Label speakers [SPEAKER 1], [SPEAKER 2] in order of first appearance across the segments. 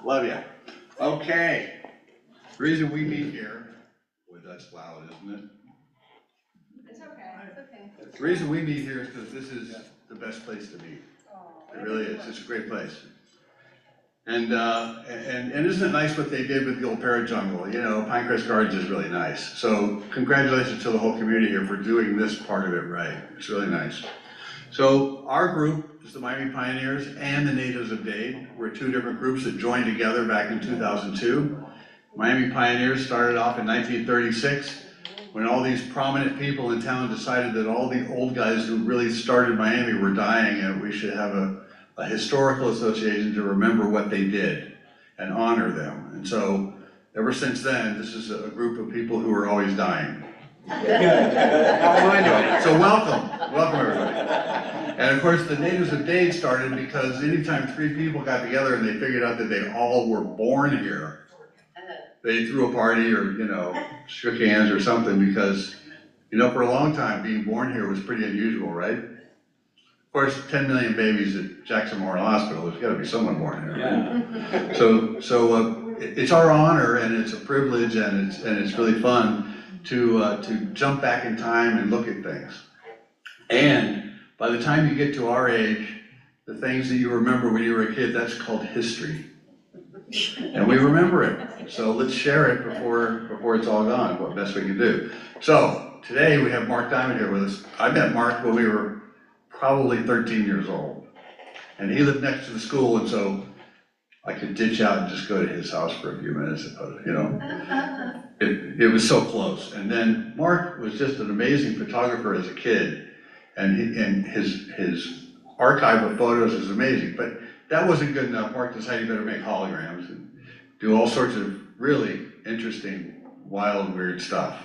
[SPEAKER 1] Love ya. Okay. The reason we meet here, boy, that's loud, isn't it?
[SPEAKER 2] It's okay, it's okay.
[SPEAKER 1] The reason we meet here is because this is the best place to meet. It really is. It's a great place. And isn't it nice what they did with the old parrot jungle? You know, Pinecrest Gardens is really nice. So congratulations to the whole community here for doing this part of it right. It's really nice. So our group is the Miami Pioneers and the Natives of Dade. We're two different groups that joined together back in 2002. Miami Pioneers started off in 1936 when all these prominent people in town decided that all the old guys who really started Miami were dying and we should have a historical association to remember what they did and honor them. And so ever since then, this is a group of people who are always dying. So welcome everybody. And of course the Natives of Dade started because anytime three people got together and they figured out that they all were born here, they threw a party or, you know, shook hands or something because, you know, for a long time being born here was pretty unusual, right? Of course, 10 million babies at Jackson Memorial Hospital, there's gotta be someone born here, right? So it's our honor and it's a privilege and it's really fun to jump back in time and look at things. And by the time you get to our age, the things that you remember when you were a kid, that's called history. And we remember it. So let's share it before it's all gone, what best we can do. So today we have Mark Diamond here with us. I met Mark when we were probably 13 years old. And he lived next to the school, and so I could ditch out and just go to his house for a few minutes, you know. It was so close. And then Mark was just an amazing photographer as a kid, and his archive of photos is amazing. But that wasn't good enough. Mark decided he better make holograms and do all sorts of really interesting, wild, weird stuff.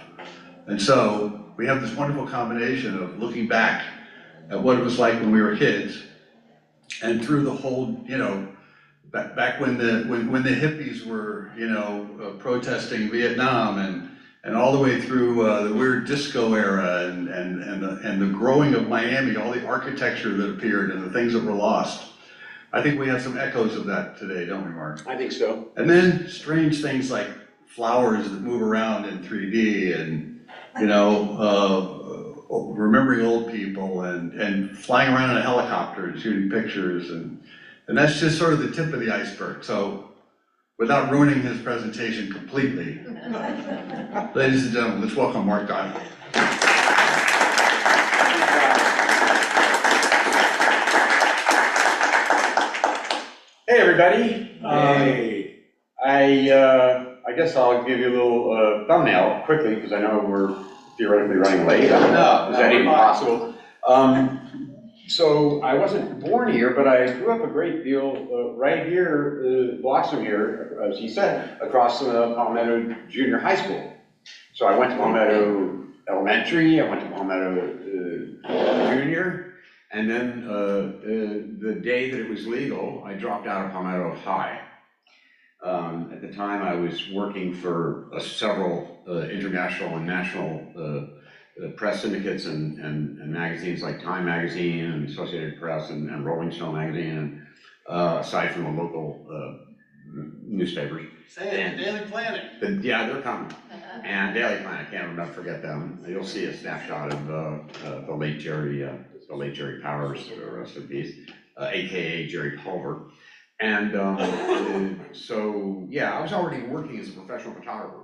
[SPEAKER 1] And so we have this wonderful combination of looking back at what it was like when we were kids, and through the whole, you know, back when the hippies were, you know, protesting Vietnam, and all the way through the weird disco era, and the growing of Miami, all the architecture that appeared and the things that were lost. I think we have some echoes of that today, don't we, Mark?
[SPEAKER 3] I think so.
[SPEAKER 1] And then strange things like flowers that move around in 3D, and, you know, remembering old people, and flying around in a helicopter and shooting pictures, and that's just sort of the tip of the iceberg. So without ruining his presentation completely, ladies and gentlemen, let's welcome Mark Diamond.
[SPEAKER 3] Hey everybody.
[SPEAKER 1] Hey.
[SPEAKER 3] I guess I'll give you a little thumbnail quickly because I know we're theoretically running late. I don't know. Is that even possible? So I wasn't born here, but I grew up a great deal right here, blocks from here, as he said, across Palmetto Junior High School. So I went to Palmetto Elementary, I went to Palmetto Junior, and then the day that it was legal, I dropped out of Palmetto High. At the time, I was working for several international and national press syndicates and magazines like Time Magazine and Associated Press and Rolling Stone Magazine, and aside from the local newspapers.
[SPEAKER 1] Say it, Daily Planet.
[SPEAKER 3] Yeah, they're coming. And Daily Planet, can't forget them. You'll see a snapshot of the late Jerry Powers, rest in peace, AKA Jerry Pulver. And so, yeah, I was already working as a professional photographer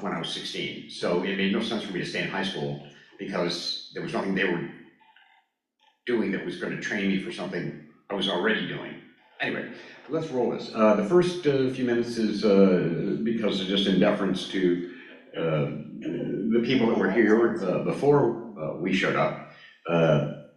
[SPEAKER 3] when I was 16. So it made no sense for me to stay in high school because there was nothing they were doing that was going to train me for something I was already doing. Anyway, let's roll this. The first few minutes is because of just in deference to the people that were here before we showed up.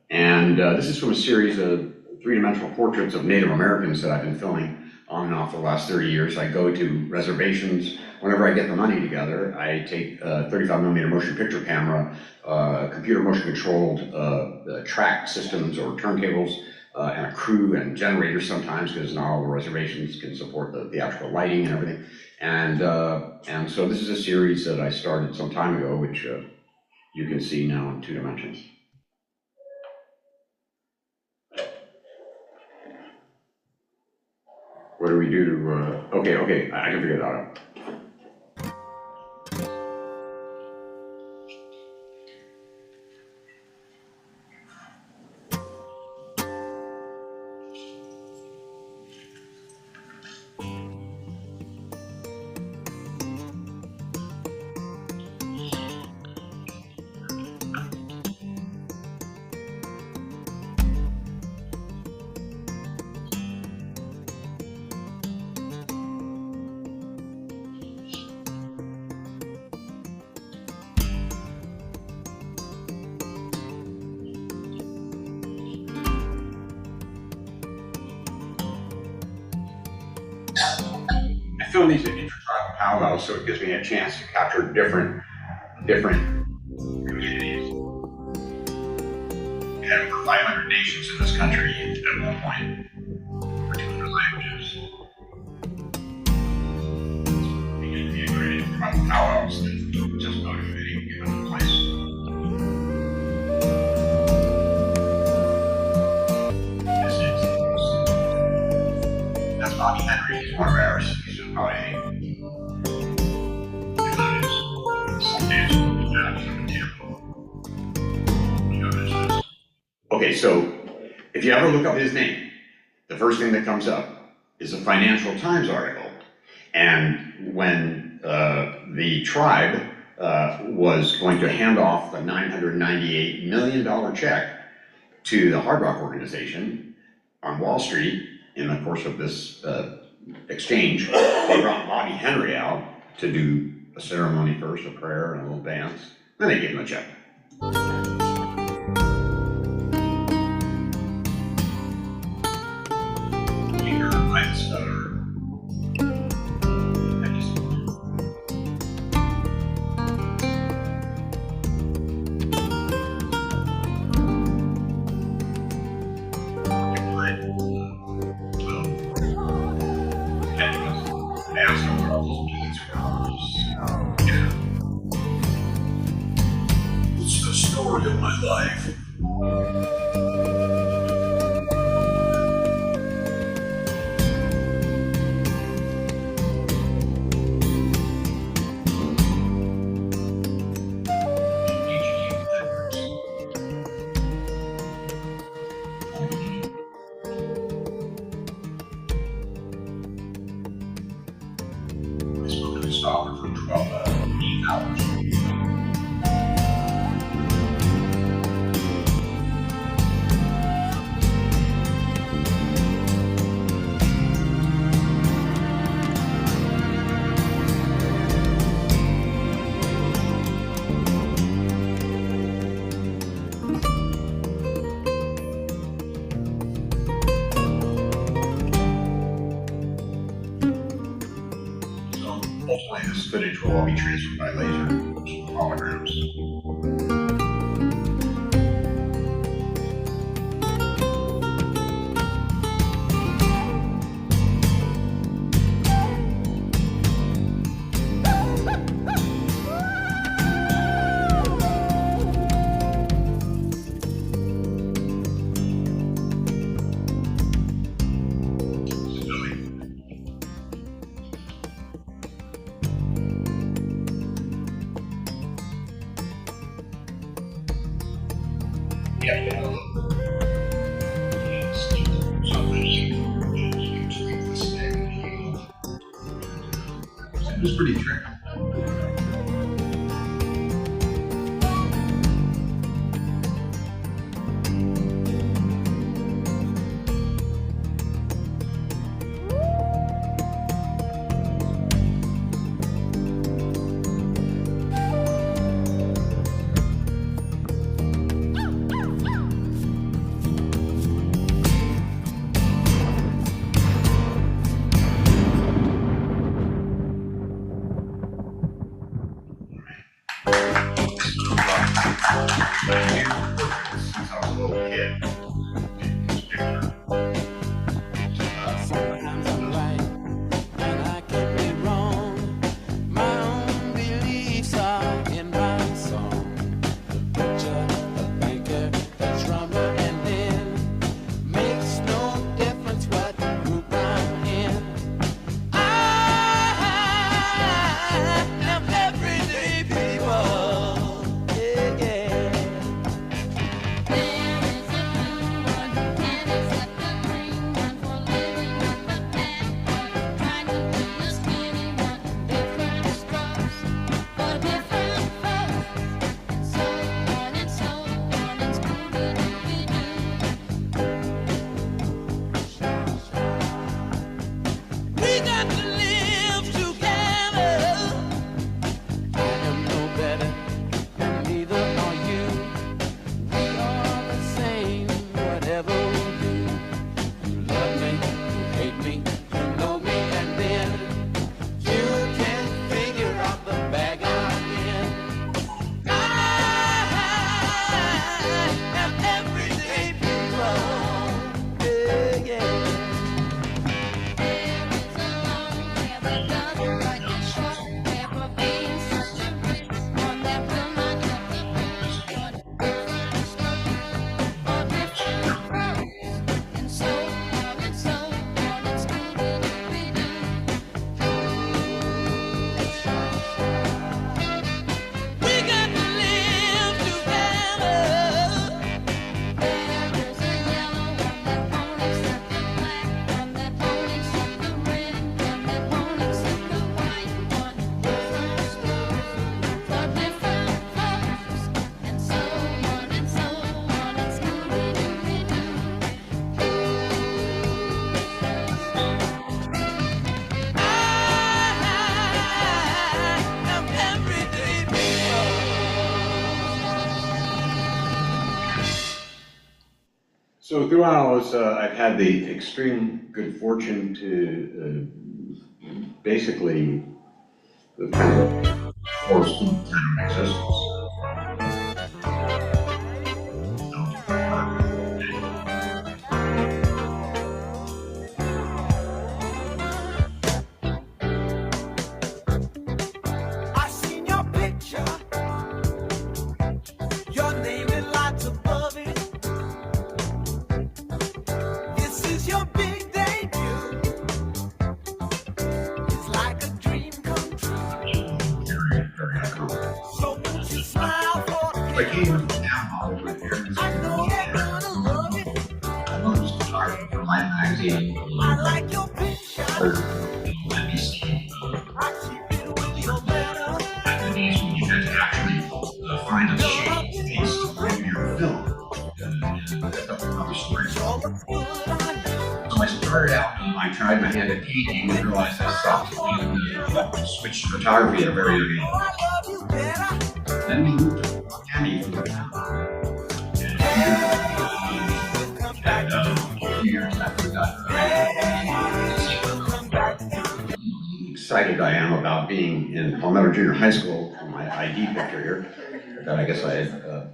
[SPEAKER 3] This is from a series of three-dimensional portraits of Native Americans that I've been filming on and off for the last 30 years. I go to reservations whenever I get the money together. I take a 35mm motion picture camera, computer motion controlled track systems or turntables, and a crew and generators sometimes, because not all the reservations can support the theatrical lighting and everything. And so this is a series that I started some time ago, which you can see now in 2 dimensions. What do we do to, okay, I can figure that out. I film these intertribal powwows, so it gives me a chance to capture different communities. We had over 500 nations in this country at one point, for 200 languages. We used to be a great intertribal powwows that just go to any given place. That's Bobby Henry, he's one of ours. He's in Dade. Okay, so if you ever look up his name, the first thing that comes up is a Financial Times article. And when the tribe was going to hand off a $998 million check to the Hard Rock organization on Wall Street, in the course of this exchange, they brought Bobby Henry out to do a ceremony first, a prayer and a little dance, then they gave him a check.
[SPEAKER 1] It's the story of my life. I spoke to his daughter for 12 hours. Hopefully this footage will all be transferred by laser holograms. It was pretty tricky. Since I was a little kid.
[SPEAKER 4] Sometimes I'm right and I can be wrong. My own beliefs are in my song. The picture, the banker, the drummer, and then makes no difference what group I'm in.
[SPEAKER 3] So throughout all this, I've had the extreme good fortune to basically kind of force kind of existence.
[SPEAKER 4] I seen your picture, your name in lights above it. This is your big debut. It's like a dream come true.
[SPEAKER 1] Very uncommon.
[SPEAKER 4] So won't you smile for
[SPEAKER 1] I
[SPEAKER 4] me?
[SPEAKER 1] came down with my parents.
[SPEAKER 4] I know they're gonna love it.
[SPEAKER 1] I was starting from my magazine.
[SPEAKER 4] I like your picture.
[SPEAKER 1] NBC.
[SPEAKER 4] I keep it with your letter.
[SPEAKER 1] Back in the days when you had to actually find a shape piece to bring your film. And that's another story.
[SPEAKER 4] All the good I know.
[SPEAKER 1] So I started out, I tried my hand at painting and realized I sucked and switched to photography at a very young age.
[SPEAKER 4] Oh, I love you better.
[SPEAKER 1] Then we moved to Miami for the and a few years after that, excited I am about being in Palmetto Junior High School, my ID picture here, that I guess I had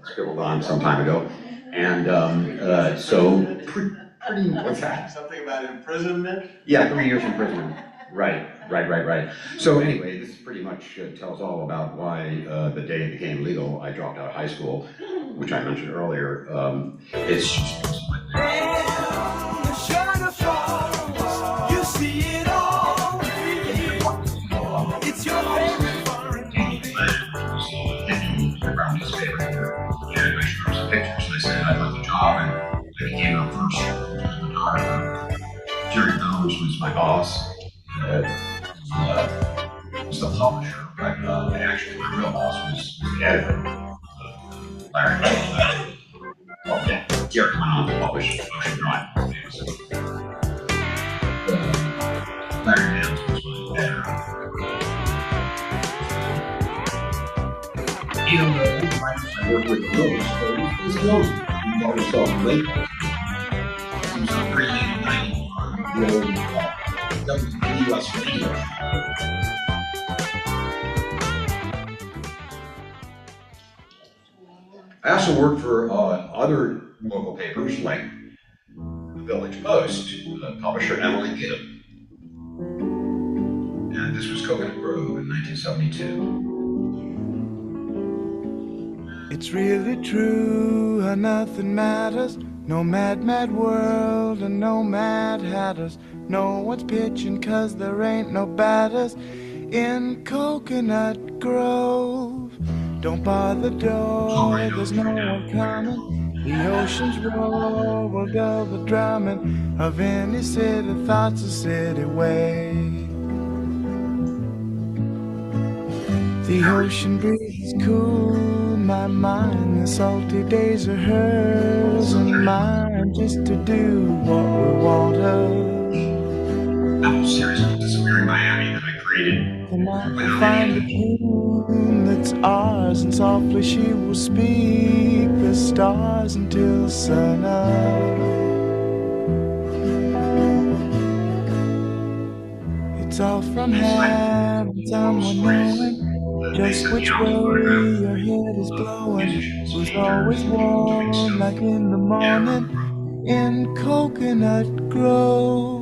[SPEAKER 1] scribbled on some time ago. And so pretty, what's that?
[SPEAKER 5] Something about imprisonment?
[SPEAKER 3] Yeah, 3 years imprisonment. Right. So anyway, this pretty much tells all about why the day it became legal, I dropped out of high school, which I mentioned earlier. It's just
[SPEAKER 4] You're sure to fall. You see it all. It's your favorite foreign movie.
[SPEAKER 1] around his favorite here. And I showed him some pictures and I said I'd like the job and I became a first photographer. Jerry Bones was my boss. Was the publisher, but actually my real boss was the editor. Larry. Well, yeah, Jerry went on to publish Ocean Drive. Larry Downs was my editor. You know, the writers I worked with the Rose, so this Rose, we always saw him late. He was on very late at night on the old WUS radio. I also worked for other local papers like the Village Post, publisher Emily Gibb. And this was Coconut Grove in 1972.
[SPEAKER 6] It's really true how nothing matters. No mad, mad world and no mad hatters. No one's pitching 'cause there ain't no batters in Coconut Grove. Don't bar the door, there's no one coming. The ocean's roar will dull the drumming of any city thoughts a city way. The ocean breeze is cool, my mind. The salty days are hers and mine, just to do what we want her.
[SPEAKER 1] That whole series of Disappearing Miami that I created.
[SPEAKER 6] Tonight we'll find a tune that's ours, and softly she will speak the stars until sun up. It's all from having someone knowing just which way your head is blowing. Who's always warm like in the morning in Coconut Grove.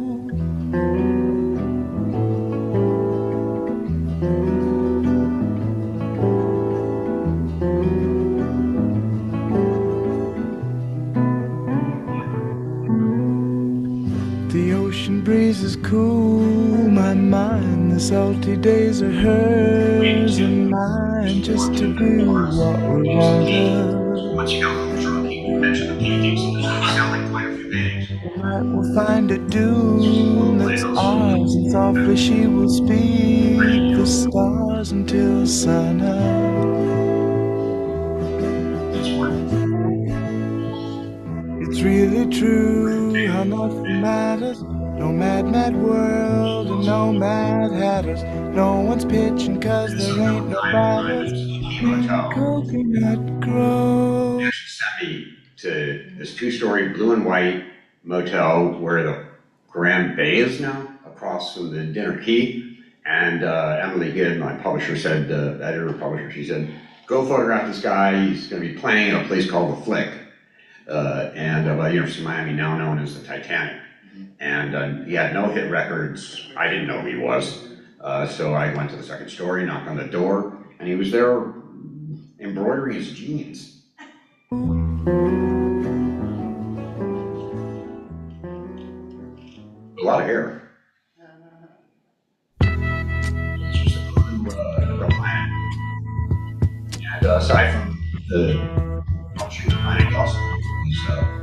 [SPEAKER 6] The ocean breeze is cool, my mind. The salty days are hers and mine, just to do what we want her.
[SPEAKER 1] Once you go through, you mentioned the paintings. You sound like quite a few paintings.
[SPEAKER 6] Tonight we'll find a dune that's ours, and softly she will speak the stars until sun up. It's really true how nothing matters. No mad, mad world and no mad hatters. No one's pitching 'cause there ain't no batters in Coconut Grove.
[SPEAKER 1] He actually
[SPEAKER 3] to this two-story blue and white motel where the Grand Bay is now, across from the Dinner Key. And Emily Gibb, my publisher, said, editor-publisher, she said, go photograph this guy. He's going to be playing at a place called The Flick, by the University of Miami, now known as the Titanic. And he had no hit records. I didn't know who he was. So I went to the second story, knocked on the door, and he was there embroidering his jeans. A lot of hair. It's just a real planet. And aside from the publishing the planet, also was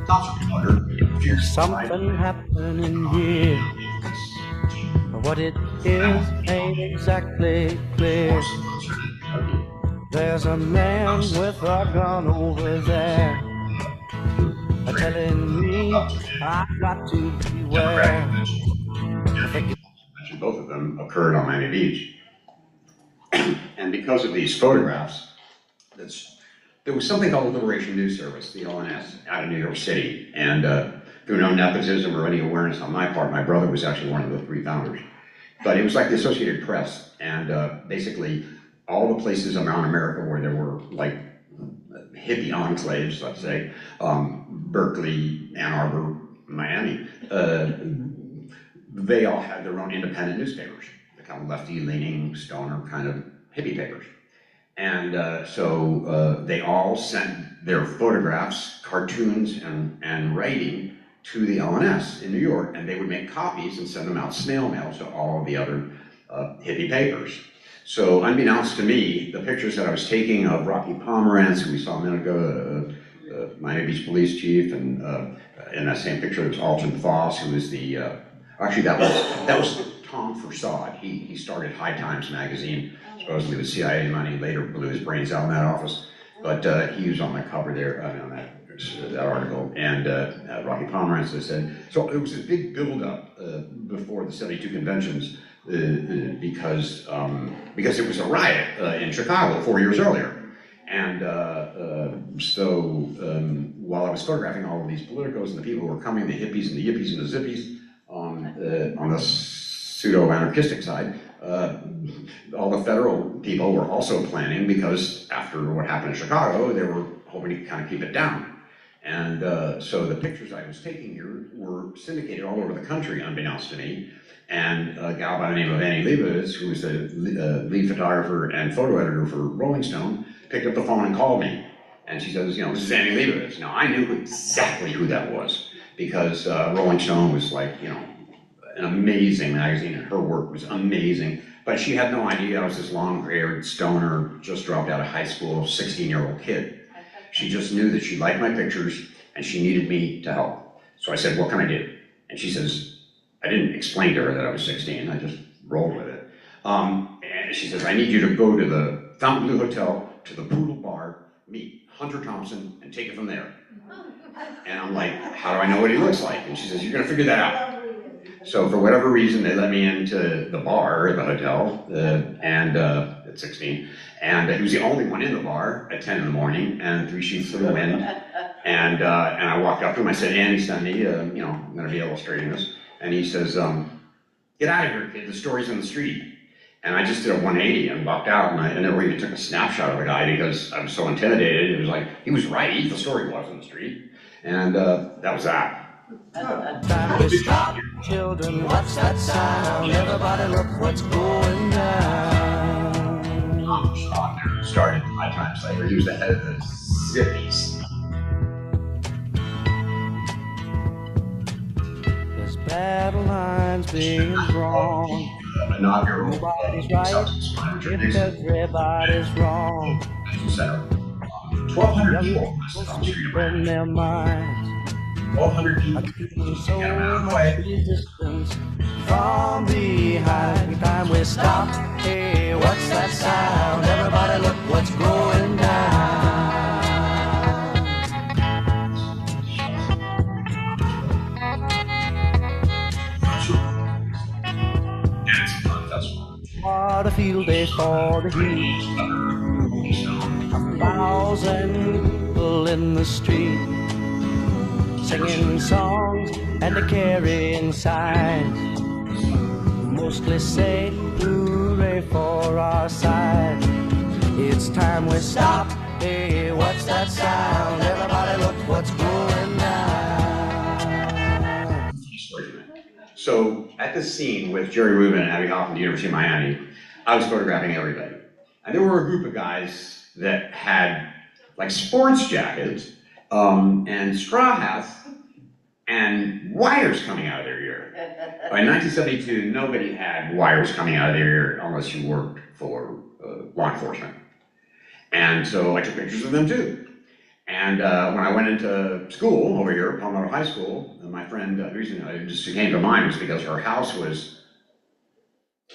[SPEAKER 3] concert promoter.
[SPEAKER 4] Something happening here. What it is ain't exactly clear. There's a man with a gun over there, telling me I've got to beware.
[SPEAKER 3] Both of them occurred on Miami Beach. And because of these photographs, there was something called the Liberation News Service, the LNS, out of New York City. And through no nepotism or any awareness on my part, my brother was actually one of the three founders. But it was like the Associated Press, and basically all the places around America where there were like hippie enclaves, let's say, Berkeley, Ann Arbor, Miami, they all had their own independent newspapers, the kind of lefty-leaning, stoner kind of hippie papers. And so they all sent their photographs, cartoons, and writing to the LNS in New York, and they would make copies and send them out snail mail to all of the other hippie papers. So unbeknownst to me, the pictures that I was taking of Rocky Pomerantz, who we saw a minute ago, Miami Beach police chief, and in that same picture there's Alton Foss, who was the, actually that was Tom Forsyth. He started High Times magazine, supposedly with CIA money, later blew his brains out in that office. But he was on the cover there, on that article, and Rocky Pomerantz, they said. So it was a big build-up before the '72 conventions because it was a riot in Chicago 4 years earlier. And so while I was photographing all of these politicos and the people who were coming, the hippies and the yippies and the zippies on the pseudo-anarchistic side, all the federal people were also planning, because after what happened in Chicago, they were hoping to kind of keep it down. And so the pictures I was taking here were syndicated all over the country, unbeknownst to me. And a gal by the name of Annie Leibovitz, who was the lead photographer and photo editor for Rolling Stone, picked up the phone and called me. And she says, this is Annie Leibovitz. Now, I knew exactly who that was, because Rolling Stone was like, an amazing magazine, and her work was amazing. But she had no idea I was this long-haired stoner, just dropped out of high school, 16-year-old kid. She just knew that she liked my pictures and she needed me to help. So I said, what can I do? And she says, I didn't explain to her that I was 16, I just rolled with it. And she says, I need you to go to the Fontainebleau Hotel, to the Poodle Bar, meet Hunter Thompson, and take it from there. And I'm like, how do I know what he looks like? And she says, you're gonna figure that out. So for whatever reason, they let me into the bar at the hotel, at 16, and he was the only one in the bar at 10 in the morning, and 3 sheets of the wind. And I walked up to him, I said, Andy, Sunday, I'm gonna be illustrating this. And he says, get out of here, kid, the story's in the street. And I just did a 180 and walked out, and I never even took a snapshot of the guy because I was so intimidated. It was like, he was right, the story was in the street. And that was that.
[SPEAKER 4] Children, what's that sound? Everybody look what's going down.
[SPEAKER 3] Started High Times later. He was the head of the Zippies.
[SPEAKER 4] There's battle lines being drawn.
[SPEAKER 3] Inaugural
[SPEAKER 4] Nobody's right if everybody's wrong.
[SPEAKER 3] 1,200 people on the street of
[SPEAKER 4] in their minds.
[SPEAKER 3] 1,200 people.
[SPEAKER 4] So much resistance from behind. Time we stop. Hey, what's that sound? Everybody look what's going down. What a field day for the heat. 1,000 people in the street. singing songs and a carrying signs. Mostly say hooray for our side. It's time we stop. Hey, what's that sound? Everybody look what's going down.
[SPEAKER 3] So at this scene with Jerry Rubin and Abby Hoffman at the University of Miami, I was photographing everybody. And there were a group of guys that had like sports jackets and straw hats and wires coming out of their ear. By 1972, nobody had wires coming out of their ear unless you worked for law enforcement. And so I took pictures of them too. And when I went into school over here, Palmetto High School, my friend, the reason it just came to mind was because her house was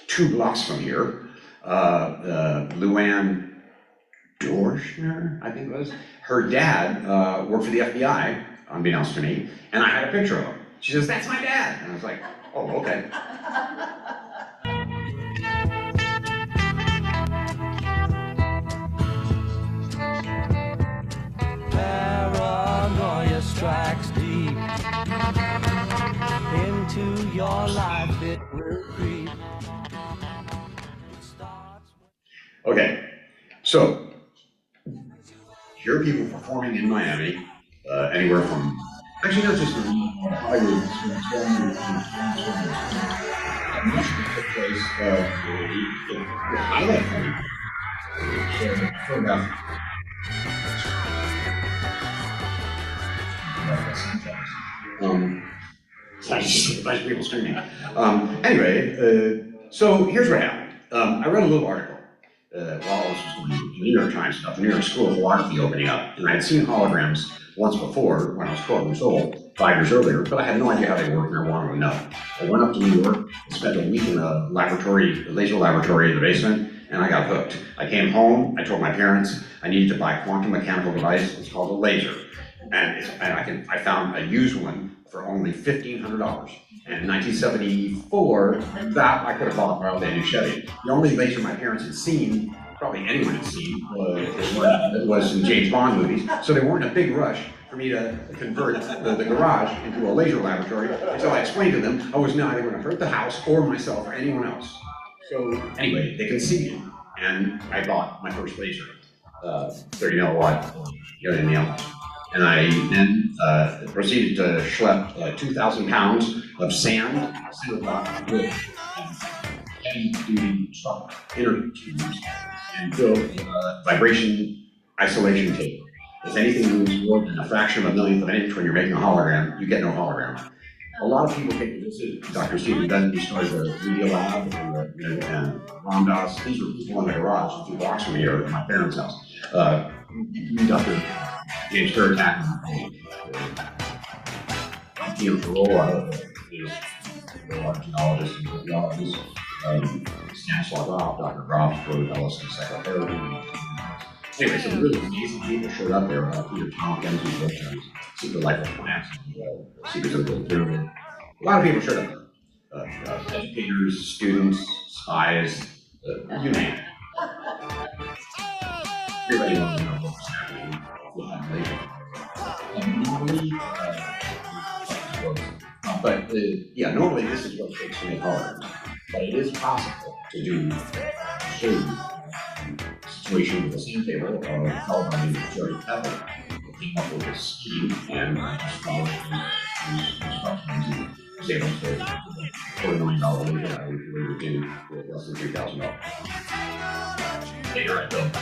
[SPEAKER 3] 2 blocks from here. Luann Dorschner, I think it was. Her dad worked for the FBI, unbeknownst to me, and I had a picture of him. She says, "That's my dad." And I was like, "Oh, okay."
[SPEAKER 4] Paranoia strikes deep into your life, it will creep. It starts.
[SPEAKER 3] Okay, so here are people performing in Miami, anywhere from, actually not just in Hollywood, much of it took place in the highlight point. Photograph. I just see a bunch of people screaming. Anyway, so here's what happened. I read a little article while this was going on, the New York Times stuff, the New York School of Philosophy opening up, and I had seen holograms once before when I was 12 years old, 5 years earlier, but I had no idea how they worked or wanted to know. I went up to New York and spent a week in a laboratory, a laser laboratory in the basement, and I got hooked. I came home, I told my parents I needed to buy a quantum mechanical device. It's called a laser. And I found a used one for only $1,500. And in 1974, that I could have bought my old Dade Chevy. The only laser my parents had seen, probably anyone had seen, was in James Bond movies. So they weren't in a big rush for me to convert the garage into a laser laboratory until I explained to them I was neither going to hurt the house or myself or anyone else. So anyway, they conceded, and I bought my first laser, 30 milliwatt, in the Alps. And I then proceeded to schlep 2,000 pounds of sand, cinder block, wood, heavy-duty truck inner tubes, and built vibration isolation tape. If anything moves more than a fraction of a millionth of an inch when you're making a hologram, you get no hologram. A lot of people came to visit Dr. Stephen Dunn, who started the Media Lab, and Ram Dass. These were people in the garage, a few blocks from here at my parents' house. Dr. James Faratak, Ian Farola, a geologist and geologist, Stanislav Grof, Dr. Grof, wrote LSD psychotherapy. Anyway, some really amazing people showed up there. Peter Tompkins, who wrote Secret Life of Plants, Secrets of the Pyramid. A lot of people showed up there. Educators, students, spies, you name it. Everybody wanted to know what was happening. Normally this is what it takes to make holograms. But it is possible to show you a situation with a same table of a fellow by the name of Jerry Pepper, who came up with this scheme and just followed his instructions and was able to $4 million later I would do with less than $3,000. Later I built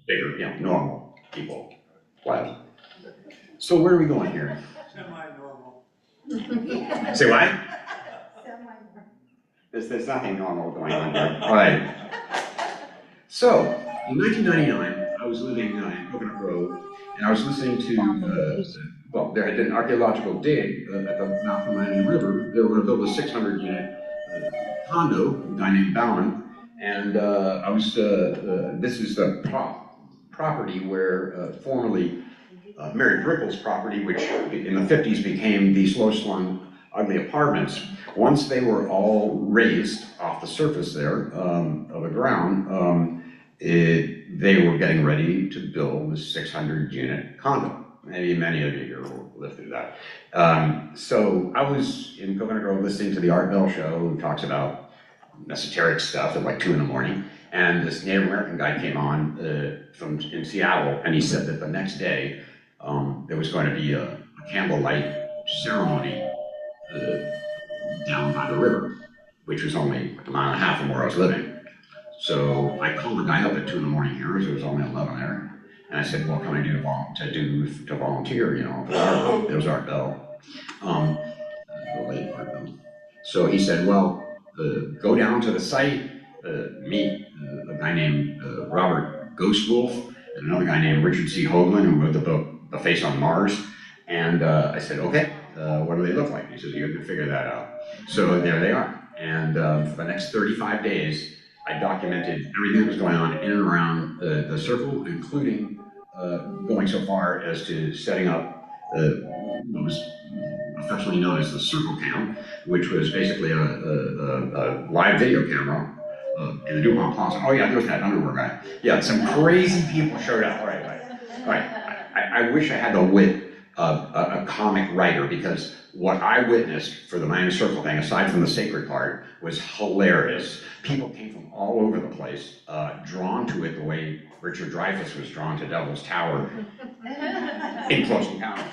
[SPEAKER 3] bigger, normal people. Wow. So where are we going here?
[SPEAKER 5] Semi-normal.
[SPEAKER 3] Say what? There's nothing normal going on here. All right. So, in 1999, I was living in Coconut Grove, and I was listening to, there had been an archaeological dig at the mouth of the Miami River. They were going to build a 600-unit condo, a guy named Bowen, and this is the property where formerly Mary Brickell's property, which in the 50s became the slow-slung, ugly apartments. Once they were all raised off the surface there of the ground, they were getting ready to build this 600-unit condo. maybe many of you here will live through that. So I was in Coconut Grove listening to the Art Bell show, who talks about esoteric stuff at like 2 in the morning, and this Native American guy came on in Seattle, and he said that the next day there was going to be a candlelight ceremony down by the river, which was only a mile and a half from where I was living. So I called the guy up at 2 in the morning here, so it was only 11 there. And I said, what can I do to volunteer, you know, for it was Art Bell, the late Art Bell. So he said, well, go down to the site, meet a guy named Robert Ghostwolf, and another guy named Richard C. Hoagland, who wrote the book, The Face on Mars. And I said, okay, what do they look like? He says, you have to figure that out. So there they are. And for the next 35 days, I documented everything that was going on in and around the circle, including going so far as to setting up what was affectionately known as the Circle Cam, which was basically a live video camera in the DuPont Plaza. Oh yeah, there was that underwear guy. Yeah, some crazy people showed up. All right. I wish I had the wit of a comic writer, because what I witnessed for the Miami Circle thing, aside from the sacred part, was hilarious. People came from all over the place, drawn to it the way Richard Dreyfuss was drawn to Devil's Tower in Close Encounters.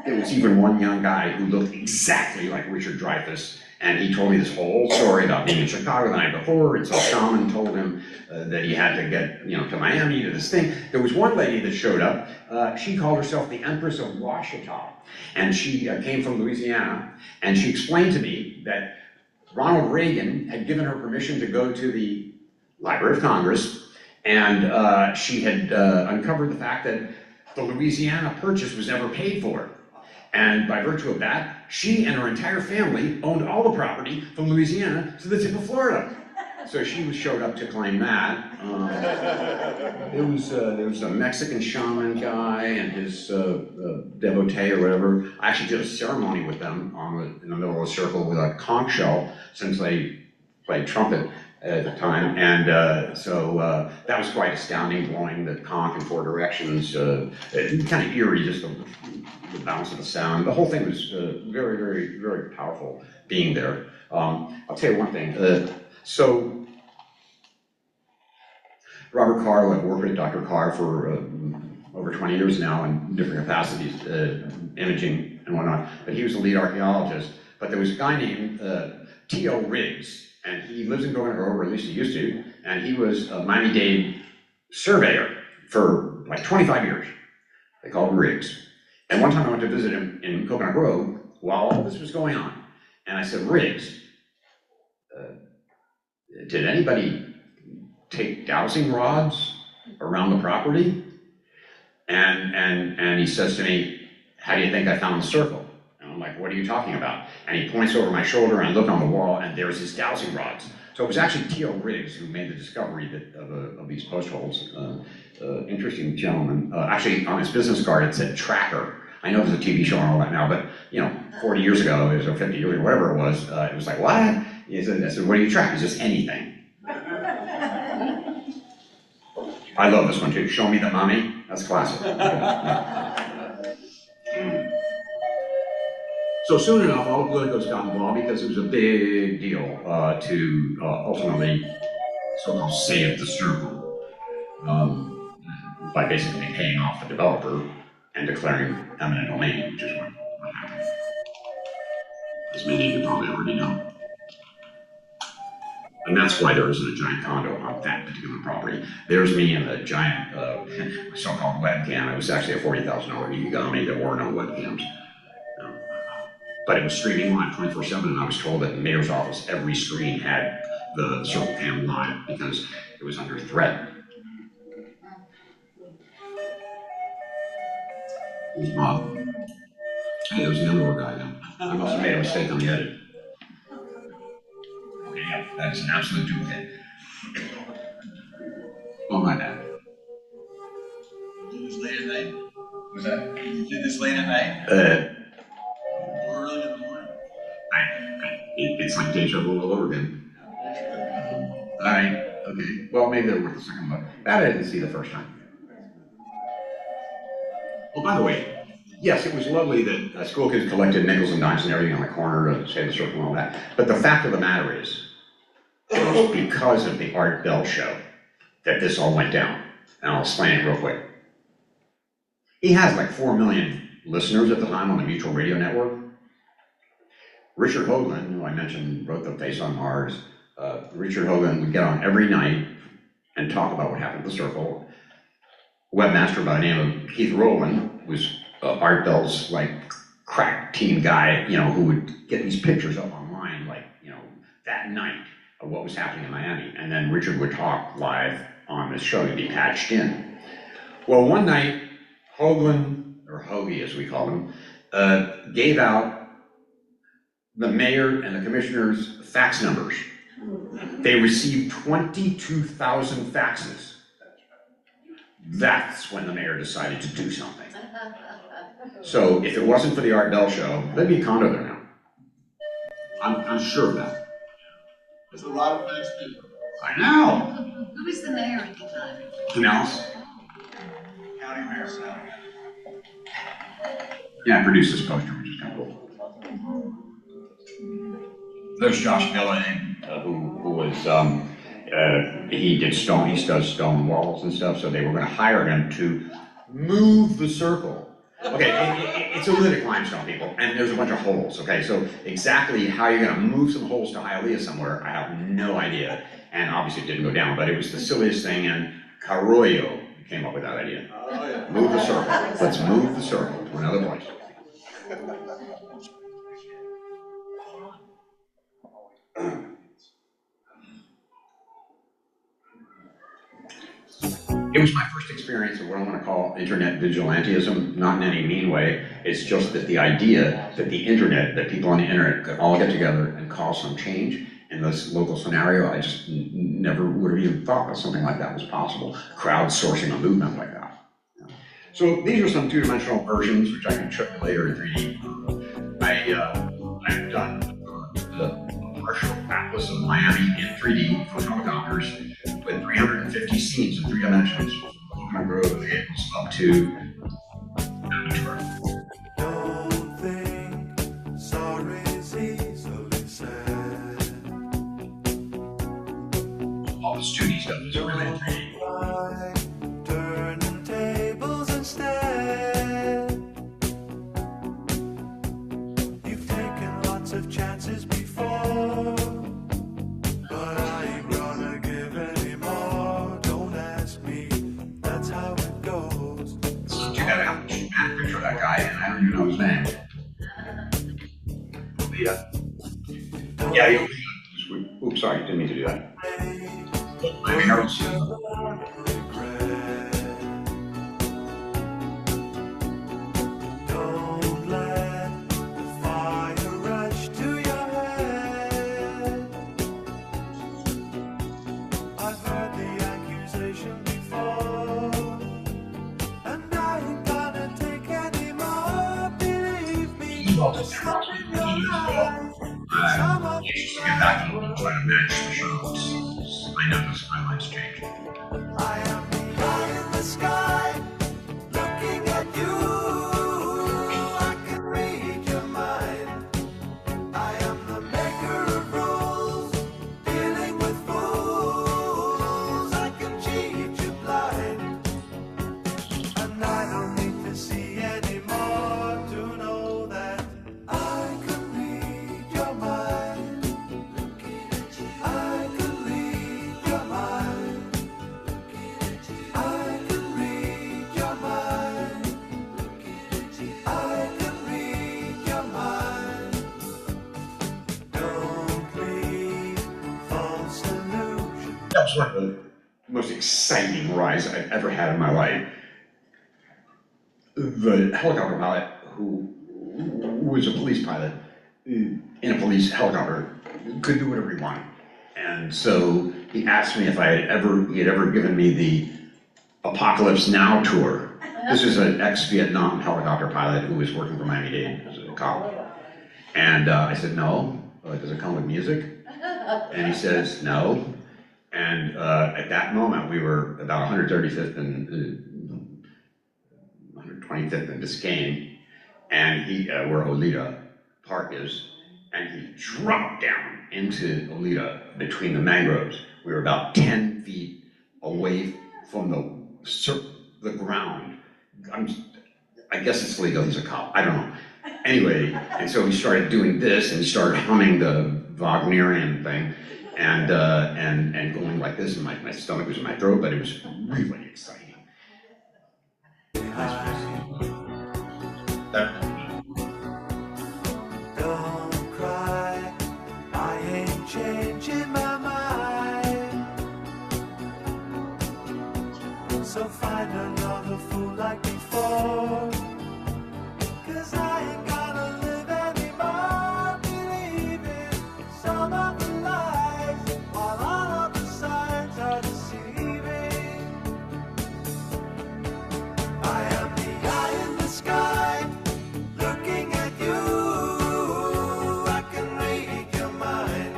[SPEAKER 3] There was even one young guy who looked exactly like Richard Dreyfuss, and he told me this whole story about being in Chicago the night before, and so shaman told him that he had to get, to Miami to this thing. There was one lady that showed up. She called herself the Empress of Washita, and she came from Louisiana, and she explained to me that Ronald Reagan had given her permission to go to the Library of Congress, and she had uncovered the fact that the Louisiana Purchase was never paid for. And by virtue of that, she and her entire family owned all the property from Louisiana to the tip of Florida. So she showed up to claim that. There was a Mexican shaman guy and his devotee or whatever. I actually did a ceremony with them in the middle of a circle with a conch shell, since they played trumpet at the time. And so that was quite astounding, blowing the conch in 4 directions. Kind of eerie, just the bounce of the sound. The whole thing was very, very, very powerful being there. I'll tell you one thing. So Robert Carr, I've worked with Dr. Carr for over 20 years now in different capacities, imaging and whatnot, but he was the lead archaeologist. But there was a guy named T.O. Riggs, and he lives in Coconut Grove, or at least he used to, and he was a Miami-Dade surveyor for like 25 years. They called him Riggs. And one time I went to visit him in Coconut Grove while all this was going on, and I said, Riggs, did anybody take dowsing rods around the property? And he says to me, how do you think I found the circle? And I'm like, what are you talking about? And he points over my shoulder, and I look on the wall, and there's his dowsing rods. So it was actually T.O. Riggs who made the discovery of these post holes. Interesting gentleman. Actually, on his business card, it said Tracker. I know there's a TV show and all that now, but 40 years ago, or 50 years ago, whatever it was like, what? I said, what do you track? Is this anything? I love this one too. Show me the mummy. That's classic. So soon enough, all the politicos got involved because it was a big deal to ultimately so-called save the circle by basically paying off the developer and declaring eminent domain, which is what happened. As many of you probably already know. And that's why there isn't a giant condo on that particular property. There's me in a giant so-called webcam. It was actually a $40,000 Yagami. There were no webcams. But it was streaming live 24/7, and I was told that in the mayor's office, every screen had the Circle Cam live because it was under threat. It was Bob. Hey, there was the underwear guy now. I must have made a mistake on the edit. Okay, yeah, that is an absolute duplicate. Oh, my bad.
[SPEAKER 5] You did this late at night?
[SPEAKER 3] Was that?
[SPEAKER 5] You did this late at night? Or early in the morning?
[SPEAKER 3] It's like deja vu all over again. Alright, okay. Well, maybe they're worth a second look. That I didn't see the first time. Oh, by the way, yes, it was lovely that school kids collected nickels and dimes and everything on the corner to say the circle and all that. But the fact of the matter is, it was because of the Art Bell show that this all went down. And I'll explain it real quick. He has like 4 million listeners at the time on the Mutual Radio Network. Richard Hoagland, who I mentioned wrote The Face on Mars, Richard Hoagland would get on every night and talk about what happened at the Circle. A webmaster by the name of Keith Rowland was Art Bell's like crack team guy, you know, who would get these pictures up online, like, you know, that night of what was happening in Miami. And then Richard would talk live on this show to be patched in. Well, one night, Hoagland, or Hoagie as we call him, gave out the mayor and the commissioner's fax numbers. They received 22,000 faxes. That's when the mayor decided to do something. So if it wasn't for the Art Bell show, there'd be a condo there now. I'm sure of that.
[SPEAKER 1] There's a lot of nice people.
[SPEAKER 3] I know.
[SPEAKER 2] Who was the mayor at the time?
[SPEAKER 3] Who else?
[SPEAKER 1] County mayor,
[SPEAKER 3] Yeah, I produced this poster, which is kind of cool. There's Josh Milling, who was, he does stone walls and stuff, so they were gonna hire him to move the circle. Okay, it's a lytic limestone, people, and there's a bunch of holes, okay? So exactly how you're gonna move some holes to Hialeah somewhere, I have no idea. And obviously it didn't go down, but it was the silliest thing, and Carollo came up with that idea.
[SPEAKER 1] Oh, yeah.
[SPEAKER 3] Move the circle, let's move the circle to another place. It was my first experience of what I want to call internet vigilantism, not in any mean way. It's just that the idea that the internet, that people on the internet could all get together and cause some change in this local scenario, I just never would have even thought that something like that was possible. Crowdsourcing a movement like that. So these are some two-dimensional versions, which I can show you later in 3D. I've done the partial atlas of Miami in 3D for helicopters with 350 scenes in 3 dimensions. I'm going to grow the vehicles up to Avatar.
[SPEAKER 6] Don't think sorry's easily said.
[SPEAKER 3] All this 2D stuff is really in 3D.
[SPEAKER 6] Why turning tables instead? You've taken lots of chances before, but I ain't gonna give any more. Don't ask me, that's how it goes.
[SPEAKER 3] You got a picture of that guy, and I don't even know his name. Yeah, oops, sorry, didn't mean to do that. I mean,
[SPEAKER 6] don't let the fire rush to your head. I've heard the accusation before, and I ain't gonna take any more. Believe me, there's something in your eyes. Some of
[SPEAKER 3] just get back and try to match the shots. I know this skyline's changed.
[SPEAKER 6] I am the eye in the sky, looking at you. I can read your mind. I am the maker of rules, dealing with fools. I can cheat you blind, and I don't need to see anymore to know that I can read your mind. I can read your mind. I can read your mind. I can read your mind. Don't leave false illusions.
[SPEAKER 3] That was one of the most exciting rides I've ever had in my life. The helicopter pilot, who was a police pilot in a police helicopter, could do whatever he wanted. And so he asked me if he had ever given me the Apocalypse Now tour. This is an ex-Vietnam helicopter pilot who was working for Miami-Dade as a cop. And I said, no. Does it come with music? And he says, no. And at that moment, we were about 135th and 125th and Biscayne, and where Olita Park is, and he dropped down into Olita between the mangroves. We were about 10 feet away from the ground. I guess it's legal, he's a cop, I don't know. Anyway, and so he started doing this, and he started humming the Wagnerian thing, and going like this, and my stomach was in my throat, but it was really exciting.
[SPEAKER 6] Don't cry, I ain't changing my mind. So find another fool like before, 'cause I ain't gonna live anymore believing some of the lies, while all of the signs are deceiving. I am the eye in the sky, looking at you. I can read your mind.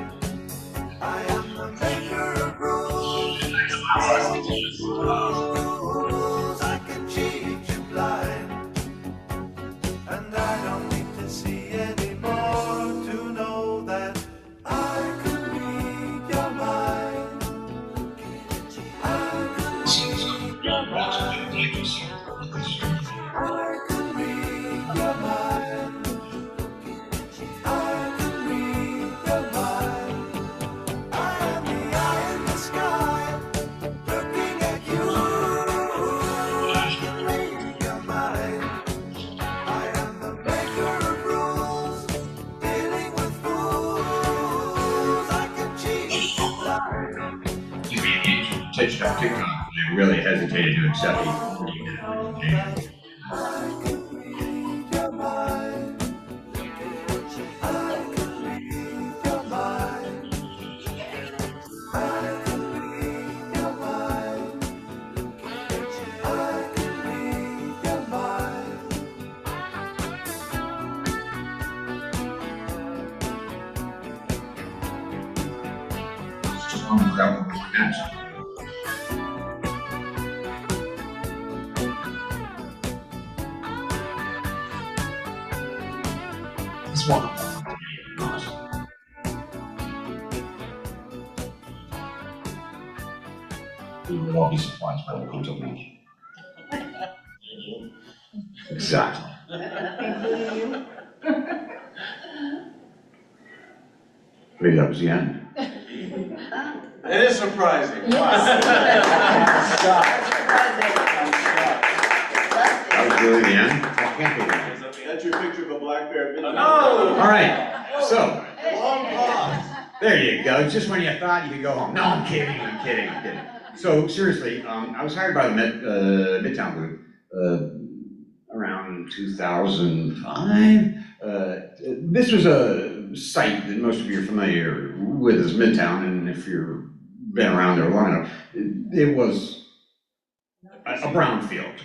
[SPEAKER 6] I am the maker of rules. Rules, I can cheat you blind. And I don't need to see anymore to know that I can read your mind. I can read your mind. I can read your mind. I can read your mind. I am the eye in the sky, looking at you. I can read your mind. I am the maker of rules, dealing with fools. I can cheat you blind.
[SPEAKER 3] You touched on TikTok, I really hesitated to accept it.
[SPEAKER 6] I can read your mind. I can read your mind. I can read your mind. I can read your mind.
[SPEAKER 3] This one. We would all be surprised by what comes up next. Exactly.
[SPEAKER 2] Including you.
[SPEAKER 3] Maybe that was the end.
[SPEAKER 5] It is surprising.
[SPEAKER 3] That was really the end? That can't be the end.
[SPEAKER 5] That's your picture of a black bear. No!
[SPEAKER 3] All right, so,
[SPEAKER 5] Long pause.
[SPEAKER 3] there you go. Just when you thought you could go home. No, I'm kidding. So seriously, I was hired by the Midtown Group around 2005. This was a site that most of you are familiar with as Midtown, and if you've been around there long enough, it was a brownfield.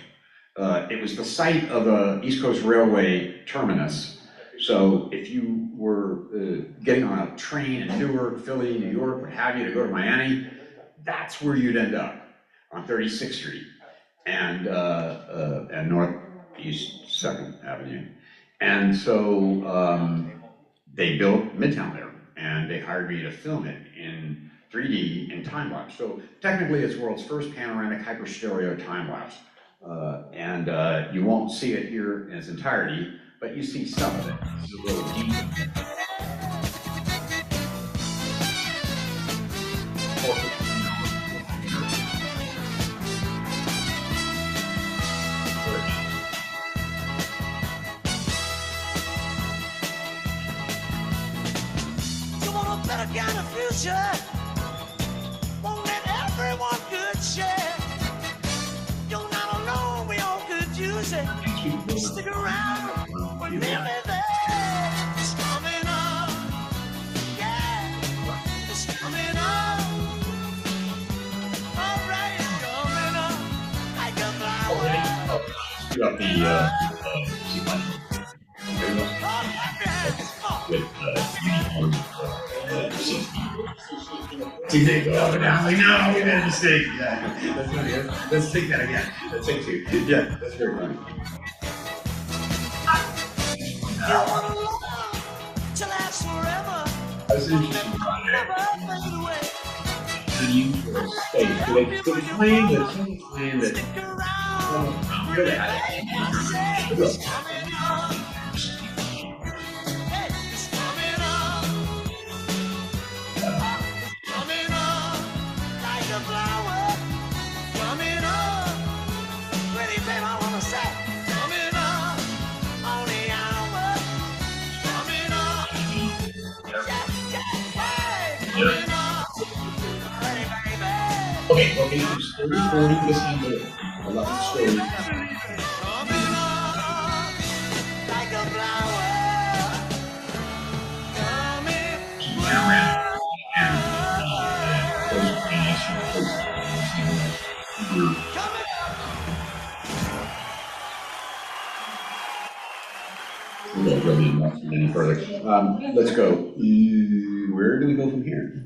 [SPEAKER 3] It was the site of a East Coast Railway terminus. So if you were getting on a train in Newark, Philly, New York, what have you, to go to Miami, that's where you'd end up, on 36th Street and Northeast 2nd Avenue. And so they built Midtown there, and they hired me to film it in 3D in time-lapse. So technically it's the world's first panoramic hyper-stereo time-lapse. And you won't see it here in its entirety, but you see some of it. It's a little deep.
[SPEAKER 6] You want a better kind of future? Won't let everyone good share. You're not alone, we all could use it. Stick around, we're nearly there. It's coming up, yeah, it's coming up. All right, it's coming up like a flower.
[SPEAKER 3] You got the sequence with uniform 60. See, they go up and down, like, no, we made a mistake. Yeah, that's not it. Let's take that again. Let's take two. Yeah, that's very funny. That's an interesting project. Unusual space. They claim that some claim that here they had it. Okay, well, pages 30, 40, this number, 11 stories. We don't really want any further. Let's go. Where do we go from here?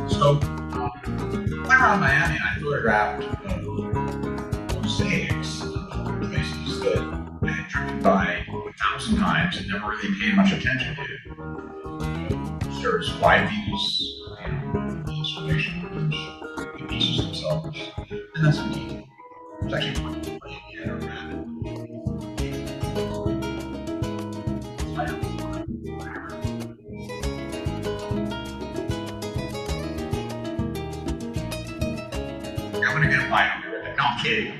[SPEAKER 3] So, when around Miami, I photographed mosaics of places that I had driven by 1,000 times and never really paid much attention to. There's wide views, the installation, the pieces themselves, and that's some detail. It's actually quite I'm gonna get a bite on it. No, I'm kidding.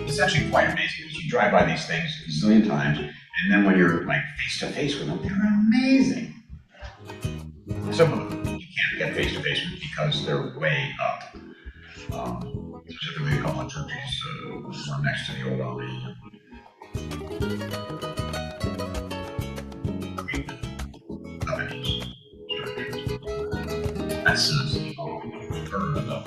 [SPEAKER 3] It's actually quite amazing because you drive by these things a zillion times, and then when you're like face to face with them, they're amazing. Some of them you can't get face to face with because they're way up. Specifically a couple of churches one next to the old army. Lebanese churches. That's the third of them.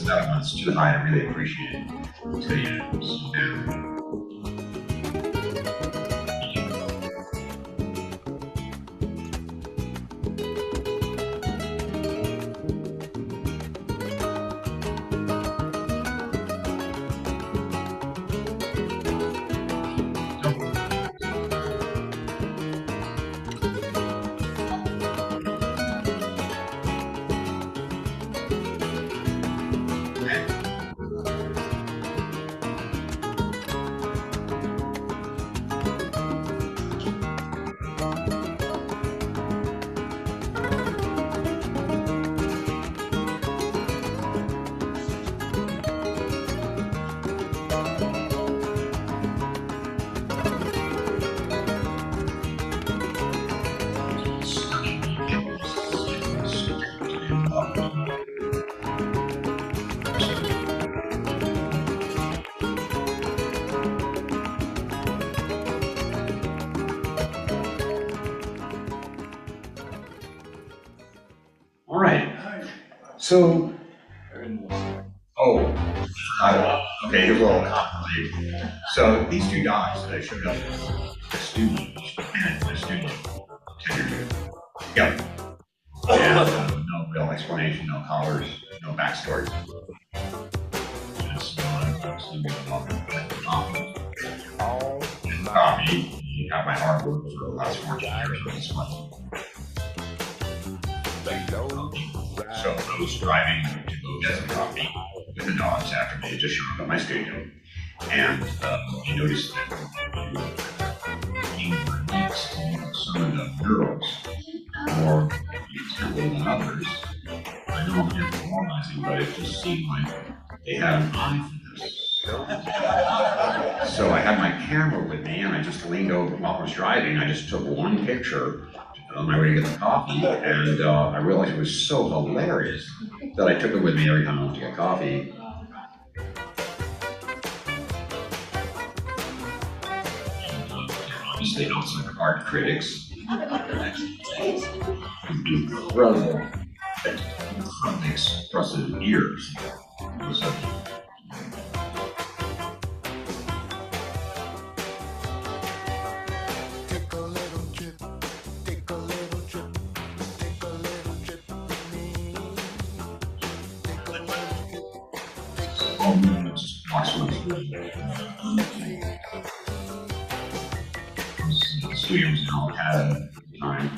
[SPEAKER 3] that one's too high to really appreciate it until you slow down. All right. So, okay, here's a little complicated. So these two dogs that I showed up a student in the studio 10 years ago. Yep. And no real explanation, no collars, no backstory. Just coffee. You have my hard work for the last 14 years of this month. So I was driving to go get some coffee with the dogs after they had just shown up at my studio. And you noticed that some of the girls more intently than others. I know I'm anthropomorphizing, but it just seemed like they had an eye for this. So I had my camera with me and I just leaned over while I was driving. I just took one picture on my way to get the coffee, and I realized it was so hilarious that I took it with me every time I went to get coffee. Obviously, outside art critics, incredible, incredibly expressive ears. Studio was in Alcata at the time.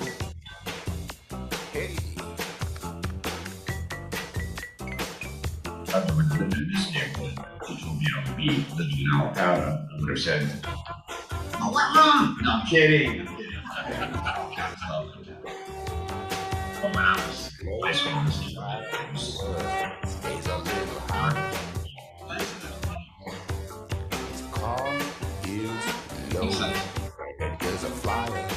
[SPEAKER 3] If I would have lived in this neighborhood, which would be on the beat, living in Alcata, I would have said, "Oh, no, I'm kidding. I'm kidding." But when I was in high school, this is stays a little hard. Car is low. There's a flyer.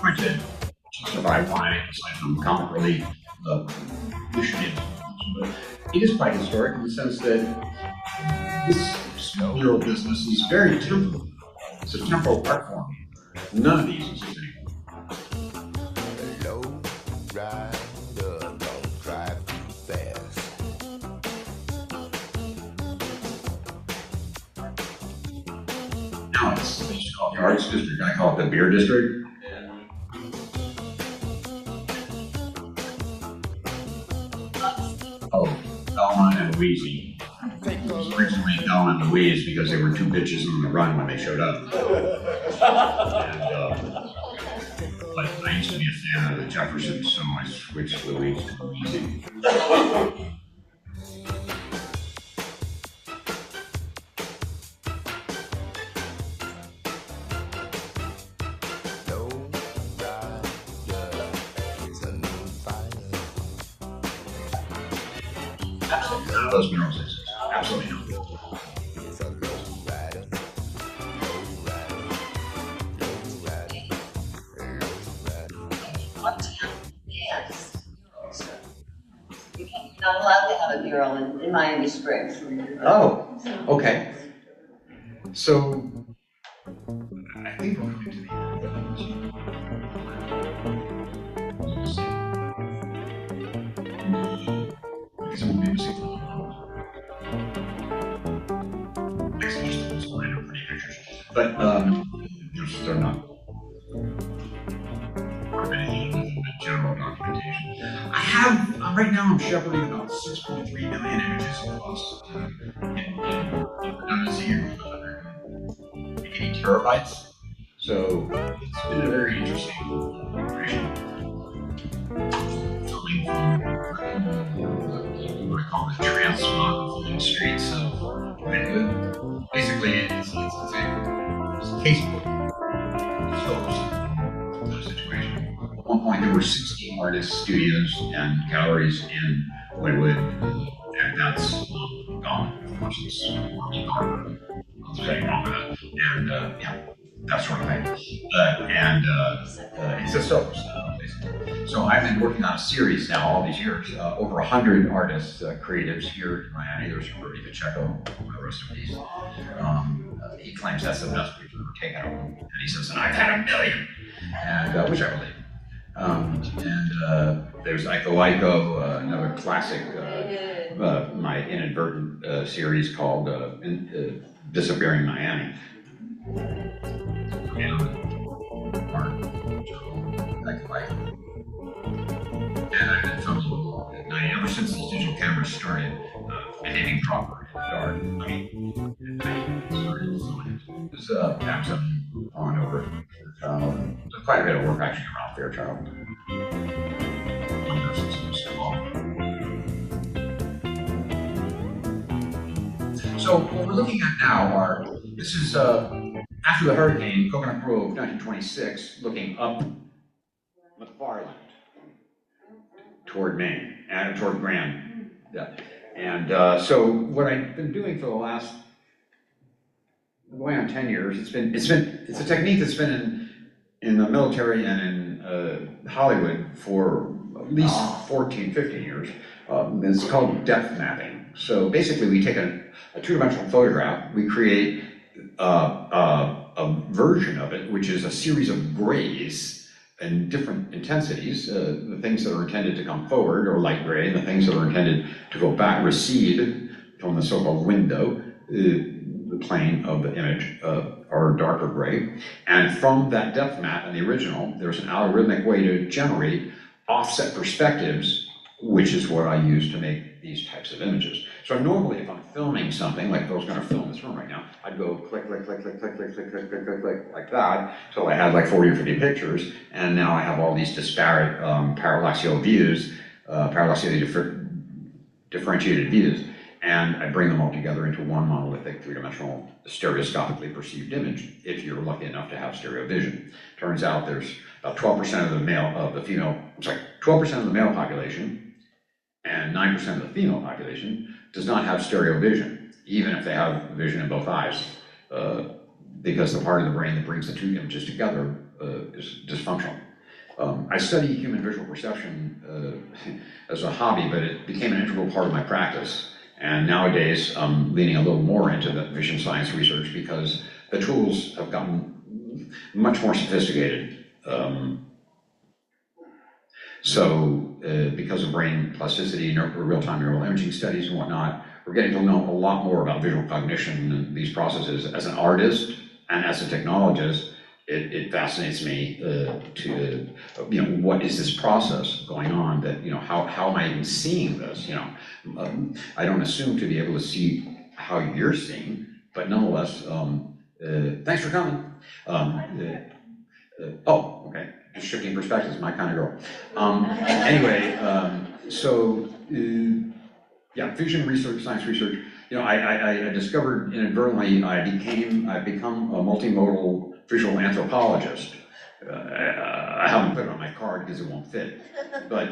[SPEAKER 3] I did justify why, aside from comic relief, we should get but it is quite historic in the sense that this mural business is very temporal. It's a temporal art form. None of these exist anymore. Low rider, don't drive too fast. Now they used to call it the Arts District. I call it the Beer District. Oh, Belmont and Louise. It was originally Belmont and Louise because they were two bitches on the run when they showed up. But I used to be a fan of the Jeffersons, so I switched Louise to Louise. None of those murals exist. Absolutely not.
[SPEAKER 2] You're not allowed to have a beer girl in Miami Springs.
[SPEAKER 3] Oh, okay. So, I think we're coming to the end. Because I won't be able to see for a while. Next to this line of pretty pictures. But, they're not general documentation. I have, right now I'm shepherding about 6.3 million images across in redundancy and 80 terabytes. So it's been a very interesting operation. Filming from what I call the transmogrified streets of Lakewood. Basically, it's a casebook. So situation. At one point, there were 16 artists, studios, and galleries in Lakewood, and that's gone. Of course, it's gone. There's nothing wrong with that. And yeah, that sort of thing. It's a service now, basically. So I've been working on a series now all these years. Over 100 artists, creatives here in Miami. There's Roberto Pacheco, rest in peace. He claims that's the best picture ever taken of him. And he says, and I've had 1 million. And which I believe. There's Iko Iko, another classic, my inadvertent series called Disappearing Miami. And I've been filming ever since these digital cameras started behaving proper in the dark. I mean, started filming. It was Amazon on over Fairchild. There's quite a bit of work actually around Fairchild. So what we're looking at now this is after the hurricane, Coconut Grove, 1926, looking up McFarland toward Maine and toward Grand. Yeah. And so what I've been doing for the last going on 10 years, it's a technique that's been in the military and in Hollywood for at least 14, 15 years. It's called depth mapping. So basically we take a two-dimensional photograph, we create a version of it, which is a series of grays and different intensities, the things that are intended to come forward are light gray, and the things that are intended to go back, recede from the so-called window, the plane of the image, are darker gray. And from that depth map in the original, there's an algorithmic way to generate offset perspectives, which is what I use to make these types of images. So normally, if I'm filming something, like I was going to film this room right now, I'd go click, click, click, click, click, click, click, click, click, click, click, like that, till I had like 40 or 50 pictures, and now I have all these disparate parallaxial views, differentiated views, and I bring them all together into one monolithic three-dimensional stereoscopically perceived image, if you're lucky enough to have stereo vision. Turns out there's about 12% of the 12% of the male population and 9% of the female population does not have stereo vision, even if they have vision in both eyes, because the part of the brain that brings the two images together is dysfunctional. I study human visual perception as a hobby, but it became an integral part of my practice. And nowadays, I'm leaning a little more into the vision science research because the tools have gotten much more sophisticated. Because of brain plasticity, real-time neural imaging studies and whatnot, we're getting to know a lot more about visual cognition and these processes. As an artist and as a technologist, it fascinates me to, what is this process going on that, how am I even seeing this, I don't assume to be able to see how you're seeing, but nonetheless, thanks for coming. Oh, okay. Just shifting perspectives, my kind of girl. Vision research, science research. I discovered inadvertently I've become a multimodal visual anthropologist. I haven't put it on my card because it won't fit, but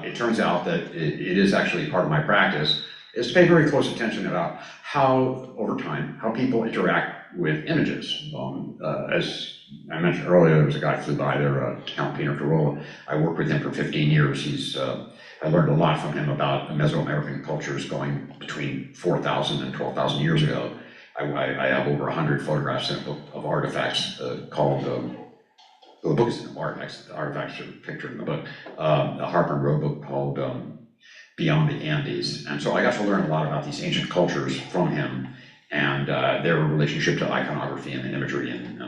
[SPEAKER 3] it turns out that it is actually part of my practice. Is to pay very close attention about how, over time, how people interact with images. As I mentioned earlier, there was a guy who flew by there, Count Peter Carolla. I worked with him for 15 years. He's, I I learned a lot from him about Mesoamerican cultures going between 4,000 and 12,000 years ago. I have over 100 photographs in a book of artifacts called, well, the book is in artifacts. The artifacts are pictured in the book. A Harper Row book called Beyond the Andes. And so I got to learn a lot about these ancient cultures from him and their relationship to iconography and imagery, and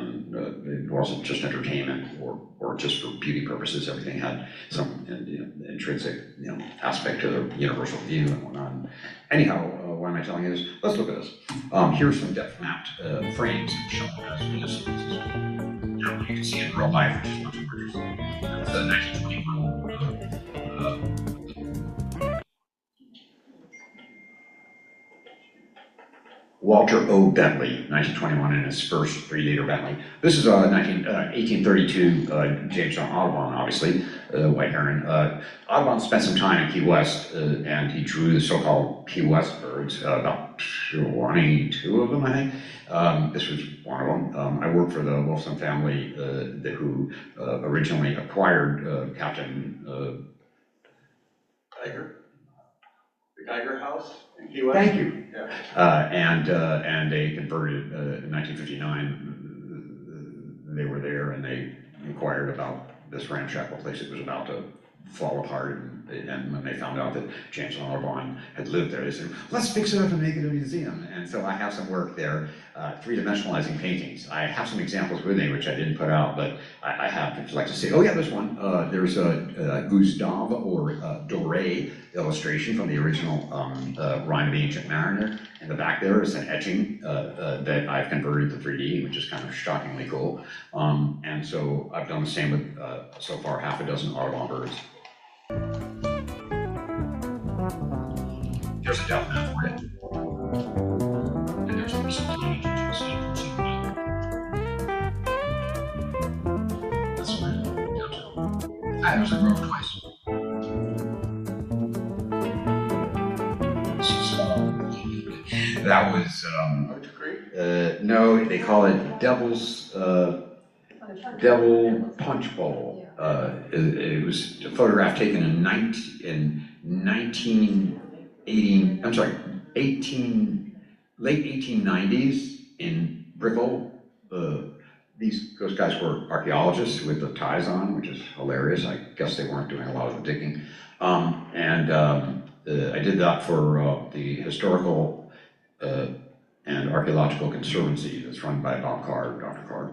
[SPEAKER 3] it wasn't just entertainment or just for beauty purposes. Everything had some intrinsic aspect to the universal view and whatnot. Anyhow, why am I telling you this? Let's look at this. Here's some depth mapped frames shown as municipals. You can see in real life, which is much more interesting. That's the 1921. Walter O. Bentley, 1921, in his first 3-liter Bentley. This is 1832 James John Audubon, obviously, White Heron. Audubon spent some time in Key West, and he drew the so-called Key West birds, about 22 of them, I think. This was one of them. I worked for the Wolfson family who originally acquired Captain Geiger? The Geiger House in Key West? Thank you. Yeah. And they converted in 1959. They were there and they inquired about this ramshackle place. It was about to fall apart, and when they found out that James Audubon had lived there, they said, let's fix it up and make it a museum. And so I have some work there, three-dimensionalizing paintings. I have some examples with me, which I didn't put out, but I have, if you'd like to see. Oh yeah, there's one. There's a Gustave or Doré illustration from the original Rime of the Ancient Mariner. In the back there is an etching that I've converted to 3D, which is kind of shockingly cool. And so I've done the same with, so far, half a dozen Audubon birds. There's a depth map for it. And there's some tiny details. That's what I'm down to. There's a road twice. That was, no, they call it Devil Punch Bowl. It was a photograph taken in late 1890s in Brickell. Those guys were archaeologists with the ties on, which is hilarious. I guess they weren't doing a lot of the digging. I did that for the Historical and Archaeological Conservancy that's run by Bob Carr, Dr. Carr.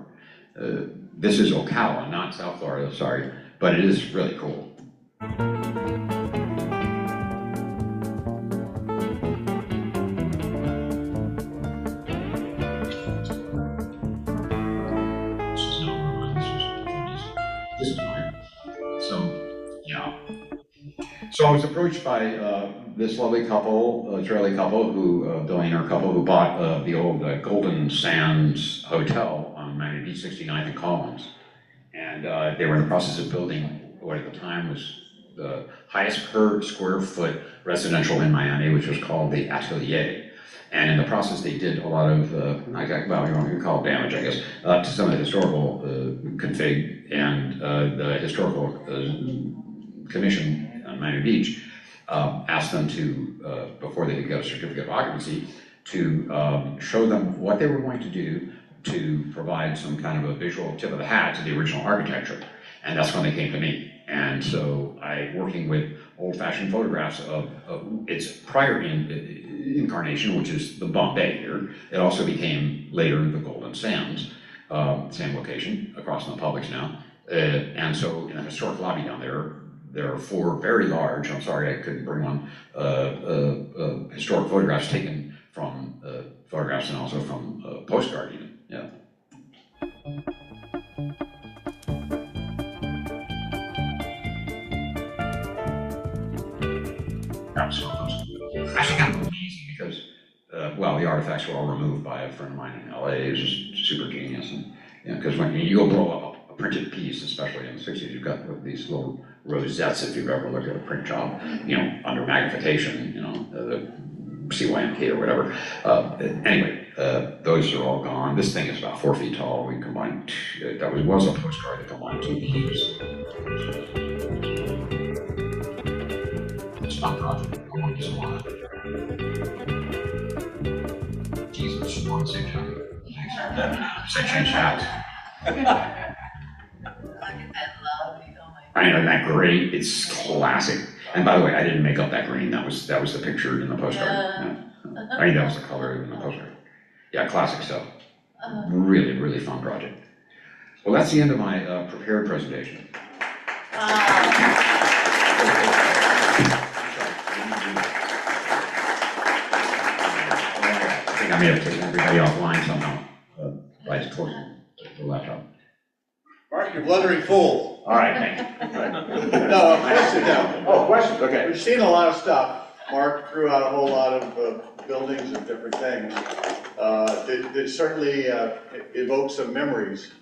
[SPEAKER 3] This is Ocala, not South Florida, sorry, but it is really cool. This is mine. So, yeah. So I was approached by this lovely couple, Israeli couple, billionaire couple, who bought the old Golden Sands Hotel on Miami Beach, 69th and Collins. And they were in the process of building what at the time was the highest per square foot residential in Miami, which was called the Atelier. And in the process, they did a lot of, well, you can call it damage, I guess, to some of the historical config, and the Historical Commission on Miami Beach asked them to, before they could get a certificate of occupancy, to show them what they were going to do to provide some kind of a visual tip of the hat to the original architecture. And that's when they came to me. And so working with old-fashioned photographs of its prior incarnation, which is the Bombay here. It also became later the Golden Sands, same location, across from the Publix now. And so in the historic lobby down there are 4 very large, I'm sorry I couldn't bring one, historic photographs taken from photographs and also from postcard even, yeah. Absolutely. Actually kind of amazing because, well, the artifacts were all removed by a friend of mine in LA. It was just super genius. And because when you go blow up a printed piece, especially in the 60s, you've got these little rosettes, if you've ever looked at a print job, under magnification, the CYMK or whatever. Anyway, those are all gone. This thing is about 4 feet tall. We combined, that was a postcard that combined 2 pieces.
[SPEAKER 5] fun project. I want to get a lot. Jesus, want to say Johnny. Thanks. Say change hat.
[SPEAKER 3] Isn't that great? It's classic. And by the way, I didn't make up that green. That was the picture in the postcard. Yeah. I mean, that was the color in the postcard. Yeah, classic stuff. Really, really fun project. Well, that's the end of my prepared presentation. I think I may have taken everybody offline somehow by just closing the laptop.
[SPEAKER 1] Mark, you're blundering fool.
[SPEAKER 3] All right, thank you.
[SPEAKER 1] No, question now.
[SPEAKER 3] Oh, questions, okay.
[SPEAKER 1] We've seen a lot of stuff. Mark threw out a whole lot of buildings and different things. That certainly evokes some memories.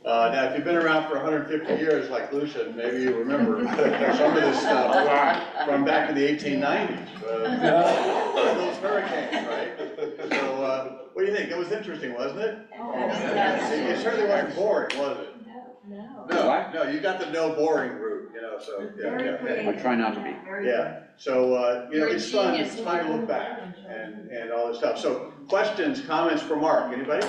[SPEAKER 1] Now, if you've been around for 150 years, like Lucian, maybe you remember some of this stuff from back in the 1890s. Those hurricanes, right? So, what do you think? It was interesting, wasn't it? It certainly wasn't boring, was it? No, you got the no boring route, you know, so, yeah.
[SPEAKER 3] I try not to be.
[SPEAKER 1] Yeah, so, you know, it's fun to look back and all this stuff. So, questions, comments for Mark, anybody?